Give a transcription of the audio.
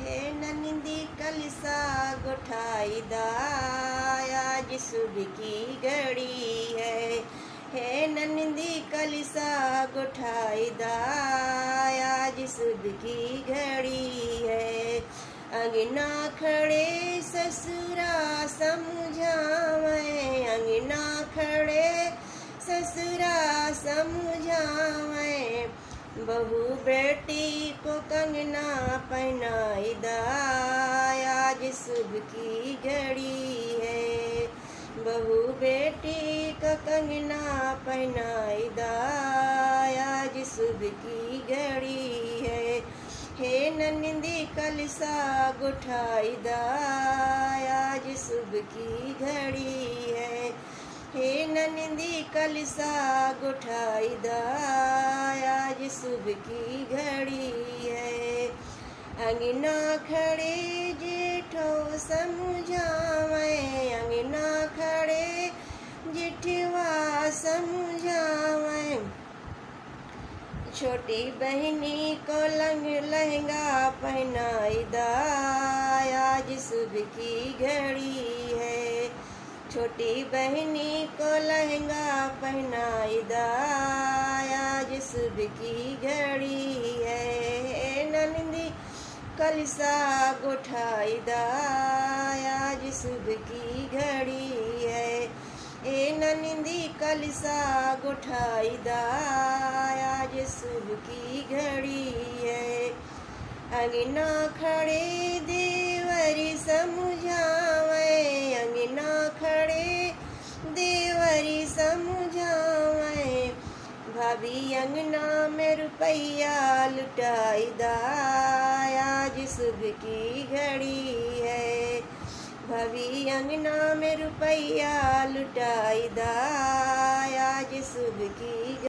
हे नंदी कलसा गुठाई दा, आज सुबह की घड़ी है। हे नंदी कलसा गुठाई दा, आज सुबह की घड़ी है। अंगना खड़े ससुरा समझावें, अंगना खड़े ससुरा समझावें, बहू बेटी को कंगना पहनाई दा, आज सुबह की घड़ी है। बहू बेटी का कंगना पहनाई दा, आज सुबह की घड़ी है। हे नंदी कलसा गुठाई दा, आज सुबह की घड़ी है। हे नंदी कलसा गुठाई दा, आज सुबह की घड़ी है। अंगना खड़े जेठो समझावें, अंगना खड़े जेठवा समझावें, छोटी बहनी को लहंगा पहनाई दा, आज सुबह की घड़ी है। छोटी बहनी को लहंगा पहनाई दा, आज सुबह की घड़ी है। नंदी कलसा गुठाई दा, आज सुबह की घड़ी है। ए नंदी कलसा गुठाई दा, आज सुबह की घड़ी है। अंगना खड़े देवरी समझावें, अंगना खड़े देवरी समझावें, भाभी अंगना में रुपया लुटाई दा, आज सुबह की घड़ी है। भाभी अंगना में रुपया लुटाई दा,